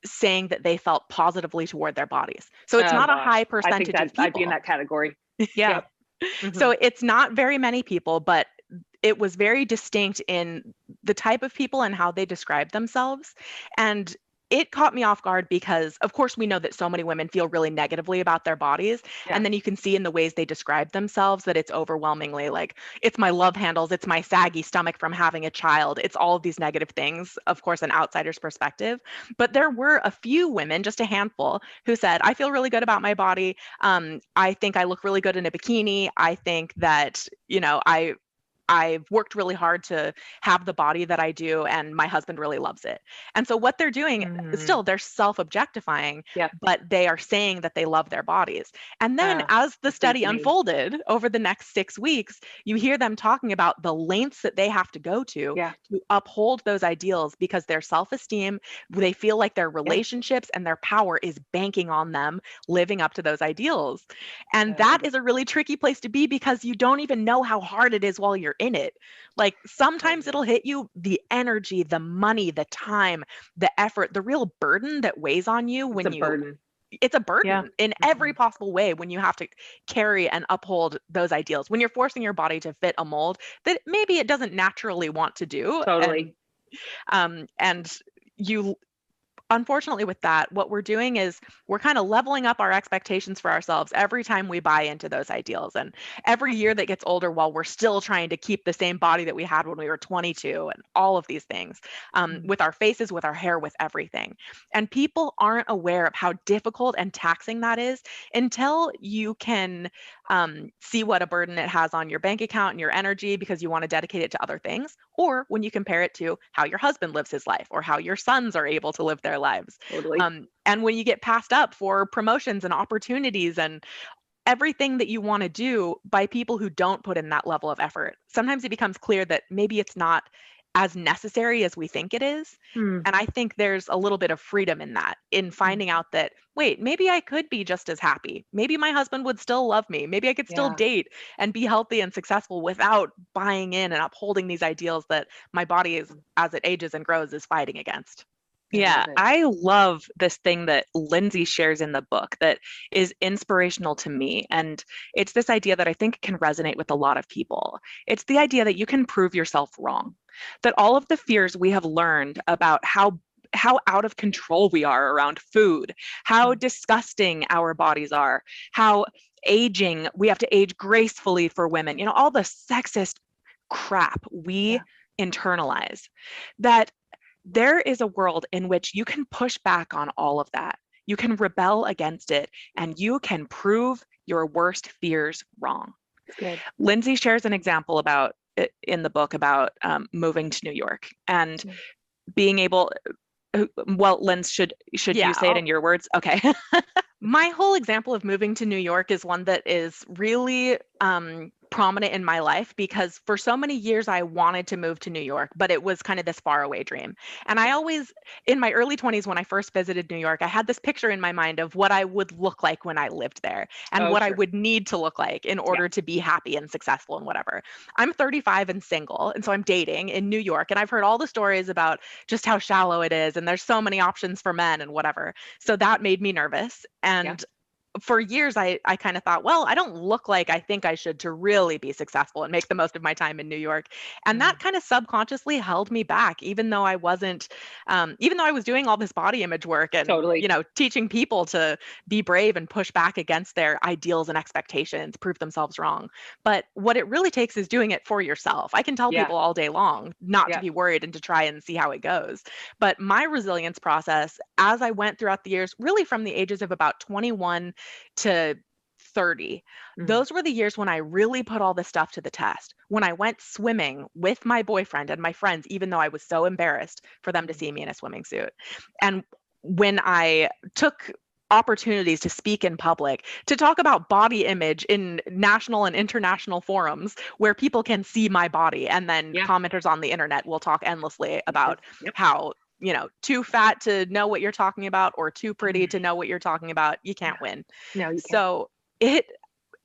saying that they felt positively toward their bodies. So it's not a high percentage of people. I'd be in that category. Yeah. Yep. Mm-hmm. So it's not very many people, but it was very distinct in the type of people and how they describe themselves. And it caught me off guard because, of course, we know that so many women feel really negatively about their bodies. Yeah. And then you can see in the ways they describe themselves that it's overwhelmingly like, it's my love handles, it's my saggy stomach from having a child. It's all of these negative things, of course, an outsider's perspective. But there were a few women, just a handful, who said, I feel really good about my body. I think I look really good in a bikini. I think that, I've worked really hard to have the body that I do, and my husband really loves it. And so what they're doing, still, they're self-objectifying, but they are saying that they love their bodies. And then as the study unfolded over the next 6 weeks, you hear them talking about the lengths that they have to go to uphold those ideals, because their self-esteem, they feel like their relationships and their power is banking on them living up to those ideals. And that is a really tricky place to be, because you don't even know how hard it is while you're in it. Like sometimes it'll hit you, the energy, the money, the time, the effort, the real burden that weighs on you when it's a burden in every possible way when you have to carry and uphold those ideals, when you're forcing your body to fit a mold that maybe it doesn't naturally want to do. Totally. And you, unfortunately with that, what we're doing is we're kind of leveling up our expectations for ourselves every time we buy into those ideals. And every year that gets older, while we're still trying to keep the same body that we had when we were 22 and all of these things, with our faces, with our hair, with everything. And people aren't aware of how difficult and taxing that is until you can see what a burden it has on your bank account and your energy, because you want to dedicate it to other things. Or when you compare it to how your husband lives his life, or how your sons are able to live their lives. Totally. And when you get passed up for promotions and opportunities and everything that you want to do by people who don't put in that level of effort, sometimes it becomes clear that maybe it's not as necessary as we think it is. And I think there's a little bit of freedom in that, in finding out that, wait, maybe I could be just as happy. Maybe my husband would still love me. Maybe I could still date and be healthy and successful without buying in and upholding these ideals that my body is, as it ages and grows, is fighting against. Yeah, I love this thing that Lindsay shares in the book that is inspirational to me. And it's this idea that I think can resonate with a lot of people. It's the idea that you can prove yourself wrong, that all of the fears we have learned about how out of control we are around food, how disgusting our bodies are, how aging, we have to age gracefully for women, all the sexist crap we internalize, that there is a world in which you can push back on all of that. You can rebel against it, and you can prove your worst fears wrong. Good. Lindsay shares an example about in the book about moving to New York and being able. Well, Linz, should you say it in your words? Okay. My whole example of moving to New York is one that is really prominent in my life because for so many years I wanted to move to New York, but it was kind of this faraway dream. And I always, in my early 20s, when I first visited New York, I had this picture in my mind of what I would look like when I lived there and what I would need to look like in order to be happy and successful and whatever. I'm 35 and single, and so I'm dating in New York, and I've heard all the stories about just how shallow it is, and there's so many options for men and whatever. So that made me nervous. And for years, I kind of thought, well, I don't look like I think I should to really be successful and make the most of my time in New York. And that kind of subconsciously held me back, even though I wasn't, even though I was doing all this body image work and, you know, teaching people to be brave and push back against their ideals and expectations, prove themselves wrong. But what it really takes is doing it for yourself. I can tell people all day long not to be worried and to try and see how it goes. But my resilience process, as I went throughout the years, really from the ages of about 21 to 30. Those were the years when I really put all this stuff to the test. When I went swimming with my boyfriend and my friends, even though I was so embarrassed for them to see me in a swimming suit. And when I took opportunities to speak in public, to talk about body image in national and international forums where people can see my body, and then commenters on the internet will talk endlessly about how, you know, too fat to know what you're talking about or too pretty to know what you're talking about. You can't win. No, you can't. So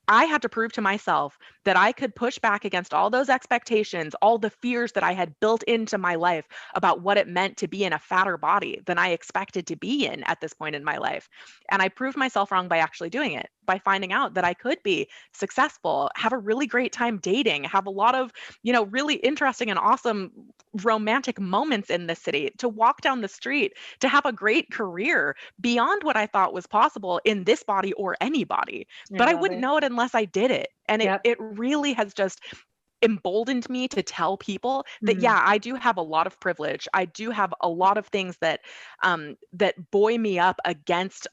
I had to prove to myself that I could push back against all those expectations, all the fears that I had built into my life about what it meant to be in a fatter body than I expected to be in at this point in my life. And I proved myself wrong by actually doing it, by finding out that I could be successful, have a really great time dating, have a lot of, you know, really interesting and awesome romantic moments in this city, to walk down the street, to have a great career beyond what I thought was possible in this body or any body. But I wouldn't know it unless I did it. And it really has just emboldened me to tell people that, I do have a lot of privilege. I do have a lot of things that that buoy me up against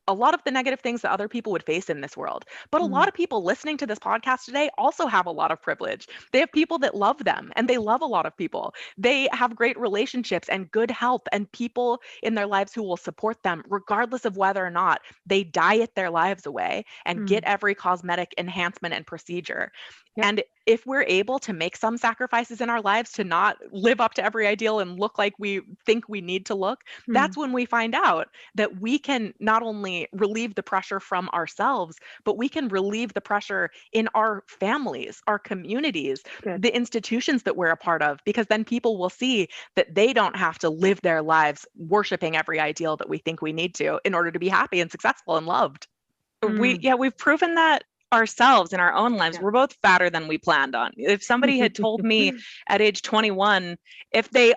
a lot of the negative things that other people would face in this world. But a lot of people listening to this podcast today also have a lot of privilege. They have people that love them, and they love a lot of people. They have great relationships and good health and people in their lives who will support them, regardless of whether or not they diet their lives away and get every cosmetic enhancement and procedure. And if we're able to make some sacrifices in our lives to not live up to every ideal and look like we think we need to look, that's when we find out that we can not only relieve the pressure from ourselves, but we can relieve the pressure in our families, our communities, the institutions that we're a part of, because then people will see that they don't have to live their lives worshiping every ideal that we think we need to in order to be happy and successful and loved. We've proven that ourselves in our own lives. We're both fatter than we planned on. If somebody had told me at age 21, if they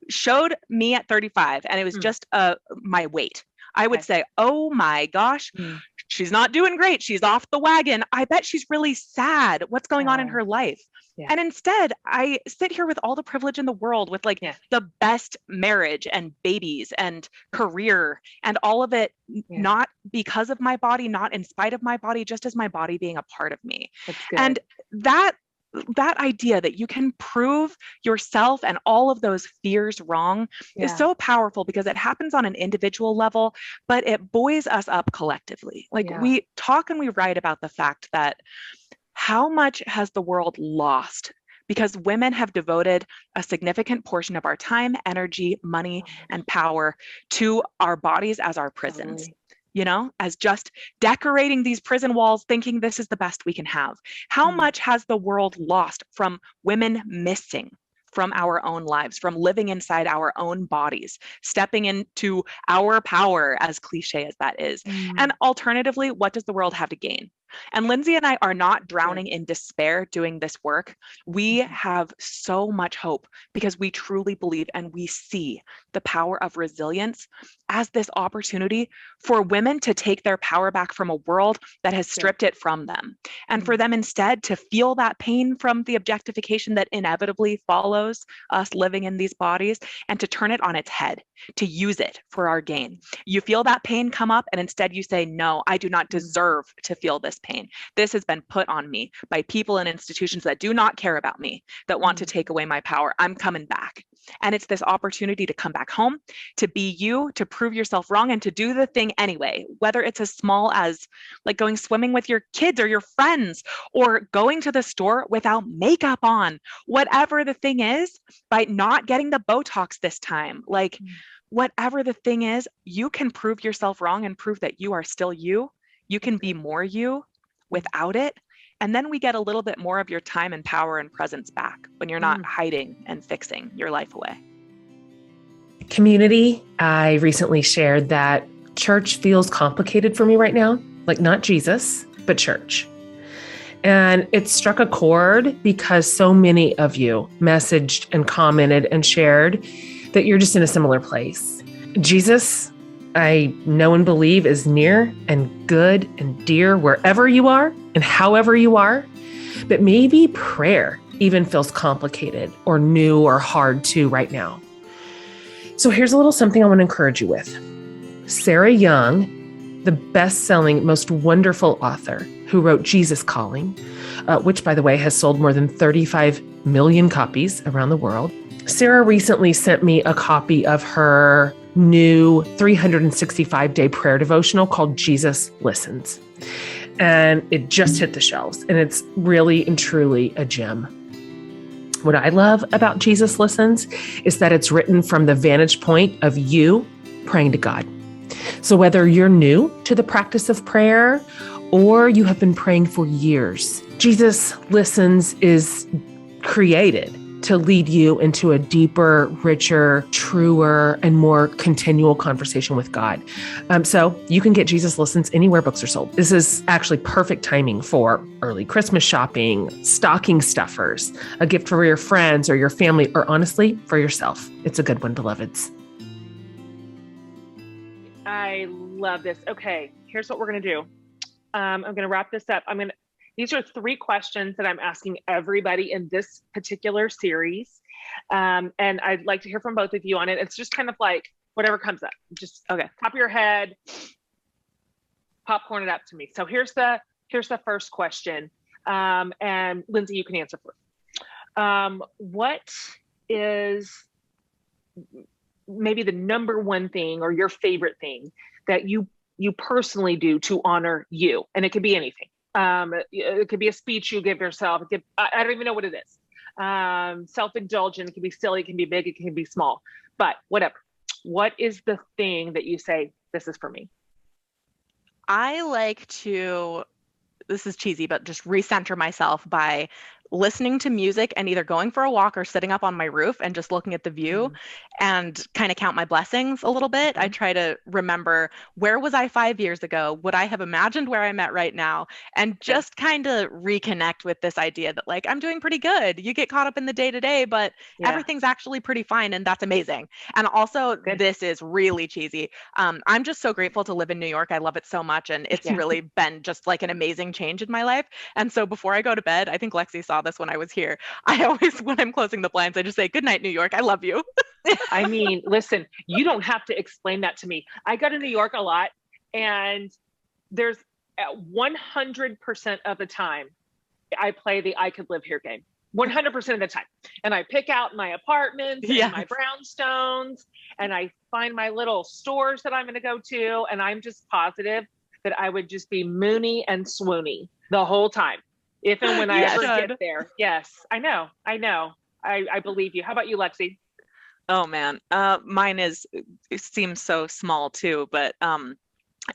showed me at 35 and it was just my weight, I would say, oh my gosh, she's not doing great. She's off the wagon. I bet she's really sad. What's going on in her life? And instead, I sit here with all the privilege in the world, with like the best marriage and babies and career and all of it, not because of my body, not in spite of my body, just as my body being a part of me. And that idea that you can prove yourself and all of those fears wrong is so powerful, because it happens on an individual level, but it buoys us up collectively. Like we talk and we write about the fact that how much has the world lost because women have devoted a significant portion of our time, energy, money, and power to our bodies as our prisons. You know, as just decorating these prison walls, thinking this is the best we can have. How much has the world lost from women missing from our own lives, from living inside our own bodies, stepping into our power, as cliche as that is? And alternatively, what does the world have to gain? And Lindsay and I are not drowning in despair doing this work. We have so much hope because we truly believe and we see the power of resilience as this opportunity for women to take their power back from a world that has stripped it from them. And for them instead to feel that pain from the objectification that inevitably follows us living in these bodies, and to turn it on its head, to use it for our gain. You feel that pain come up, and instead you say, no, I do not deserve to feel this pain. This has been put on me by people and institutions that do not care about me, that want to take away my power. I'm coming back. And it's this opportunity to come back home, to be you, to prove yourself wrong, and to do the thing anyway, whether it's as small as like going swimming with your kids or your friends, or going to the store without makeup on, whatever the thing is, by not getting the Botox this time, like whatever the thing is, you can prove yourself wrong and prove that you are still you. You can be more you without it. And then we get a little bit more of your time and power and presence back when you're not hiding and fixing your life away. Community, I recently shared that church feels complicated for me right now, like not Jesus, but church. And it struck a chord because so many of you messaged and commented and shared that you're just in a similar place. Jesus, I know and believe, is near and good and dear wherever you are and however you are. But maybe prayer even feels complicated or new or hard too right now. So here's a little something I want to encourage you with. Sarah Young, the best-selling, most wonderful author who wrote Jesus Calling, which, by the way, has sold more than 35 million copies around the world. Sarah recently sent me a copy of her new 365-day prayer devotional called Jesus Listens. And it just hit the shelves, and it's really and truly a gem. What I love about Jesus Listens is that it's written from the vantage point of you praying to God. So whether you're new to the practice of prayer or you have been praying for years, Jesus Listens is created to lead you into a deeper, richer, truer, and more continual conversation with God. So you can get Jesus Listens anywhere books are sold. This is actually perfect timing for early Christmas shopping, stocking stuffers, a gift for your friends or your family, or honestly, for yourself. It's a good one, beloveds. I love this. Okay, here's what we're going to do. I'm going to wrap this up. These are 3 questions that I'm asking everybody in this particular series. And I'd like to hear from both of you on it. It's just kind of like whatever comes up. Just top of your head, popcorn it up to me. So here's the first question. And Lindsay, you can answer first. What is maybe the number one thing or your favorite thing that you personally do to honor you? And it could be anything. It could be a speech you give yourself. I don't even know what it is. Self-indulgent. It can be silly. It can be big. It can be small. But whatever. What is the thing that you say, this is for me? I like to, this is cheesy, but just recenter myself by listening to music and either going for a walk or sitting up on my roof and just looking at the view and kind of count my blessings a little bit. I try to remember, where was I 5 years ago? Would I have imagined where I'm at right now? And just kind of reconnect with this idea that like, I'm doing pretty good. You get caught up in the day to day, but everything's actually pretty fine. And that's amazing. And also this is really cheesy. I'm just so grateful to live in New York. I love it so much. And it's really been just like an amazing change in my life. And so before I go to bed, I think Lexie saw this when I was here. I always, when I'm closing the blinds, I just say, good night, New York. I love you. I mean, listen, you don't have to explain that to me. I go to New York a lot, and there's 100% of the time I play the I could live here game. 100% of the time. And I pick out my apartments and my brownstones, and I find my little stores that I'm going to go to. And I'm just positive that I would just be moony and swoony the whole time. If and when I ever get there. Yes, I know. I believe you. How about you, Lexie? Oh man, mine it seems so small too, but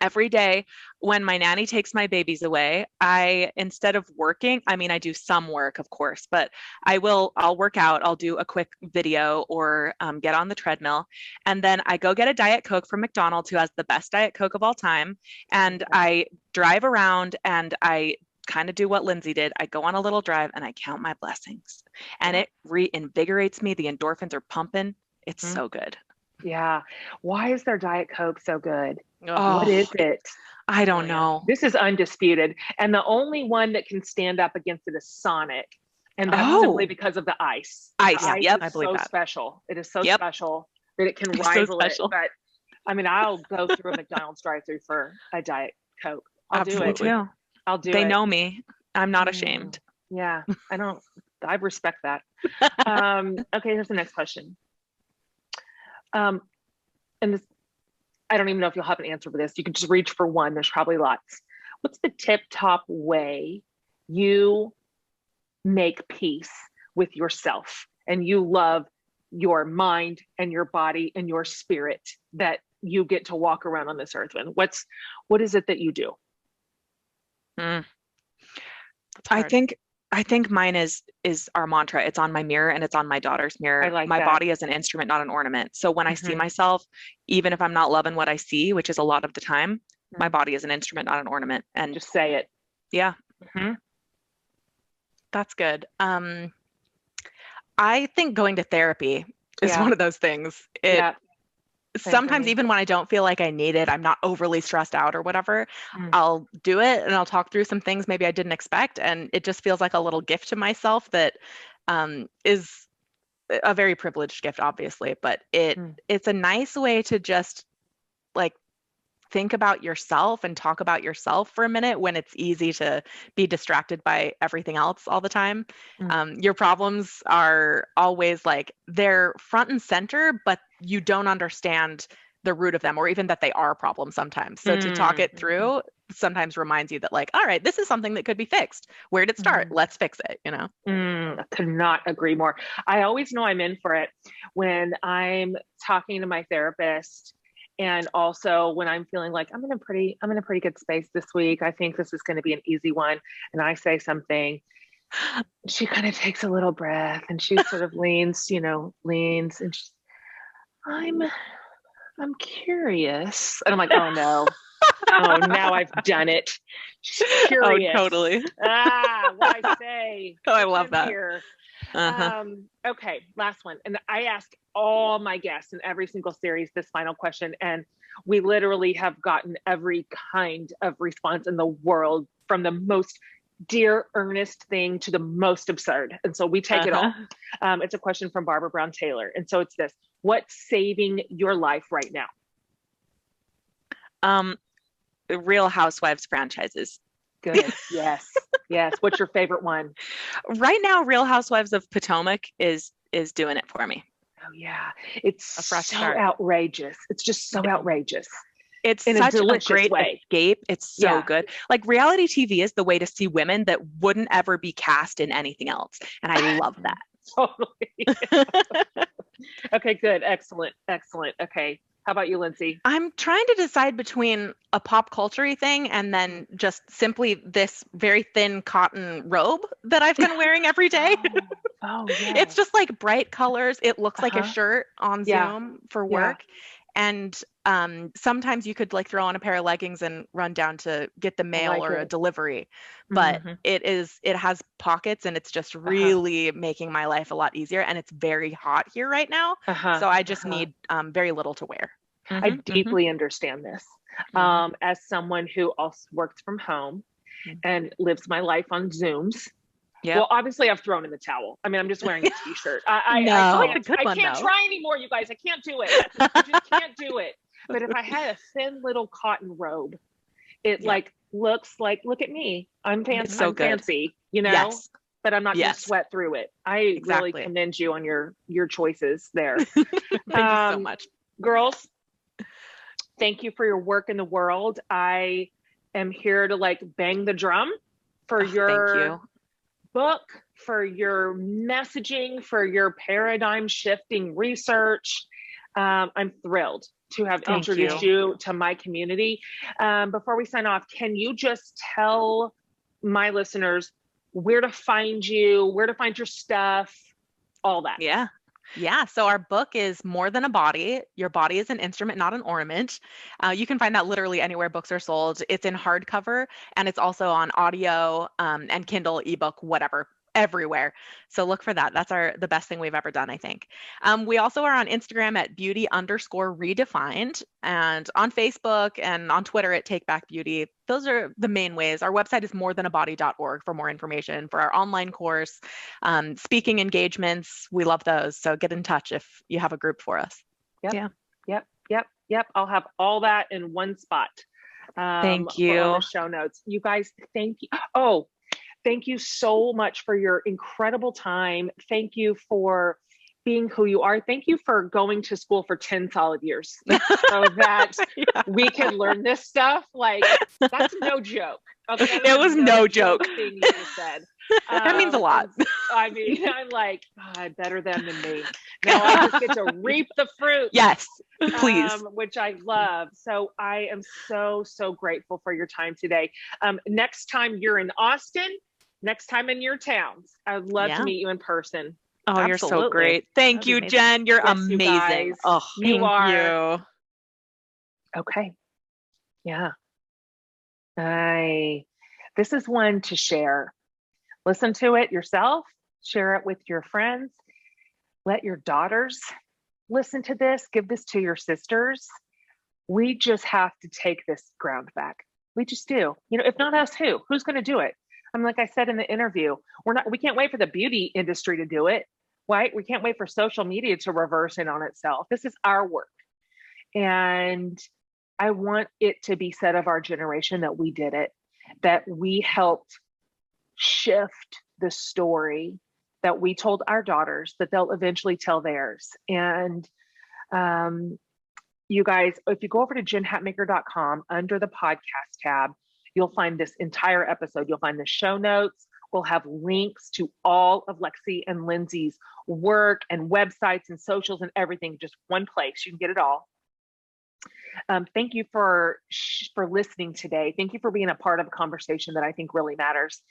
every day when my nanny takes my babies away, instead of working, I do some work, of course, but I'll work out, I'll do a quick video or get on the treadmill. And then I go get a Diet Coke from McDonald's, who has the best Diet Coke of all time. And I drive around and I kind of do what Lindsay did. I go on a little drive and I count my blessings, and it reinvigorates me. The endorphins are pumping. It's so good. Yeah. Why is their Diet Coke so good? What is it? I don't know. This is undisputed. And the only one that can stand up against it is Sonic. And that's simply because of the ice. Ice, yep. I believe that. Special. It is so special that it can rival it. But I'll go through a McDonald's drive-thru for a Diet Coke. I'll do it. I'll do They it. know me. I'm not ashamed. Yeah, I respect that. Okay, here's the next question. And this, I don't even know if you'll have an answer for this. You can just reach for one. There's probably lots. What's the tip-top way you make peace with yourself and you love your mind and your body and your spirit that you get to walk around on this earth with? What is it that you do? I think mine is our mantra. It's on my mirror and it's on my daughter's mirror. I like my that. body is an instrument, not an ornament. So when I see myself, even if I'm not loving what I see, which is a lot of the time, my body is an instrument, not an ornament. And Just say it. yeah, that's good. I think going to therapy is one of those things. Sometimes even when I don't feel like I need it, I'm not overly stressed out or whatever, I'll do it and I'll talk through some things maybe I didn't expect. And it just feels like a little gift to myself that is a very privileged gift, obviously, but it's a nice way to just like think about yourself and talk about yourself for a minute when it's easy to be distracted by everything else all the time. Your problems are always like they're front and center, but you don't understand the root of them or even that they are problems sometimes. So to talk it through sometimes reminds you that like, all right, this is something that could be fixed. Where did it start? Let's fix it, you know? I could not agree more. I always know I'm in for it when I'm talking to my therapist. And also when I'm feeling like I'm in a pretty good space this week, I think this is going to be an easy one. And I say something, she kind of takes a little breath and she sort of leans and she's, I'm curious. And I'm like, oh no. Oh, now I've done it. She's curious. Oh, totally. What I say. Oh, I love that. Here. Okay, last one. And I ask all my guests in every single series this final question, and we literally have gotten every kind of response in the world, from the most dear, earnest thing to the most absurd. And so we take it all. It's a question from Barbara Brown Taylor. And so it's this: what's saving your life right now? Real Housewives franchises. Good. Yes. What's your favorite one? Right now, Real Housewives of Potomac is doing it for me. Oh yeah. It's A fresh so start. outrageous. It's just so outrageous. It's in such a delicious great way. escape. It's so good. Like reality TV is the way to see women that wouldn't ever be cast in anything else. And I love that. Totally. Okay, good. Excellent. Okay. How about you, Lindsay? I'm trying to decide between a pop culture-y thing and then just simply this very thin cotton robe that I've been wearing every day. Oh yeah. It's just like bright colors. It looks like a shirt on Zoom for work. And sometimes you could like throw on a pair of leggings and run down to get the mail or a delivery. But it has pockets and it's just really making my life a lot easier. And it's very hot here right now. So I just need very little to wear. I deeply understand this. As someone who also works from home and lives my life on Zooms. Well, obviously I've thrown in the towel. I mean, I'm just wearing a t-shirt. I can't try anymore, you guys. I can't do it. I just can't do it. But if I had a thin little cotton robe, it like looks like, look at me. I'm fancy. So I'm fancy, you know, but I'm not going to sweat through it. I really commend you on your choices there. Thank you so much. Girls, thank you for your work in the world. I am here to like bang the drum for your book, for your messaging, for your paradigm shifting research. I'm thrilled to have introduced you to my community. Before we sign off, can you just tell my listeners where to find you, where to find your stuff, all that? Yeah. So our book is More Than a Body. Your body is an instrument, not an ornament. You can find that literally anywhere books are sold. It's in hardcover and it's also on audio and Kindle, ebook, whatever, everywhere. So look for that. That's the best thing we've ever done, I think. We also are on Instagram at beauty_redefined and on Facebook and on Twitter at Take Back Beauty. Those are the main ways. Our website is morethanabody.org for more information for our online course, speaking engagements. We love those. So get in touch if you have a group for us. Yep. I'll have all that in one spot. Thank on you. the show notes. You guys, thank you. Oh, thank you so much for your incredible time. Thank you for being who you are. Thank you for going to school for 10 solid years so that we can learn this stuff. Like, that's no joke. Okay? It was no joke. Thing you just said. That means a lot. I mean, I'm like, God, better them than me. Now I just get to reap the fruit. Yes, please. Which I love. So I am so, so grateful for your time today. Next time you're in Austin, next time in your towns, I'd love to meet you in person. Oh, Absolutely. You're so great. Thank you, Jen. You're amazing. You oh, thank are. you. Okay. Yeah. This is one to share. Listen to it yourself, share it with your friends, let your daughters listen to this, give this to your sisters. We just have to take this ground back. We just do. If not us, who? Who's going to do it? Like I said in the interview, we can't wait for the beauty industry to do it, right? We can't wait for social media to reverse in on itself. This is our work. And I want it to be said of our generation that we did it, that we helped shift the story that we told our daughters, that they'll eventually tell theirs. And you guys, if you go over to jenhatmaker.com under the podcast tab, you'll find this entire episode. You'll find the show notes. We'll have links to all of Lexie and Lindsay's work and websites and socials and everything, just one place. You can get it all. Thank you for listening today. Thank you for being a part of a conversation that I think really matters.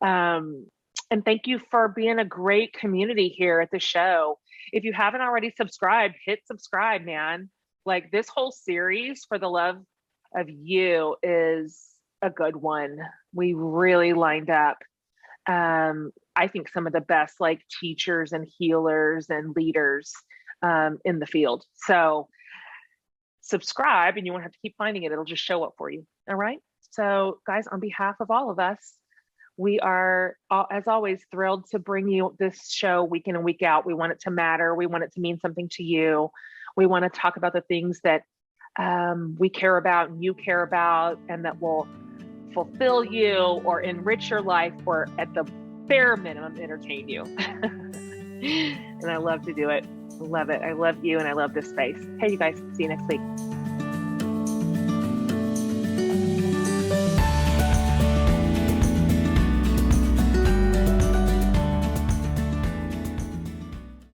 And thank you for being a great community here at the show. If you haven't already subscribed, hit subscribe, man. Like, this whole series, For the Love of You, is a good one. We really lined up, I think, some of the best teachers and healers and leaders in the field. So subscribe and you won't have to keep finding it. It'll just show up for you. All right. So guys, on behalf of all of us, we are, as always, thrilled to bring you this show week in and week out. We want it to matter. We want it to mean something to you. We want to talk about the things that we care about and you care about, and that will fulfill you or enrich your life, or at the bare minimum, entertain you. And I love to do it. Love it. I love you and I love this space. Hey, you guys, see you next week.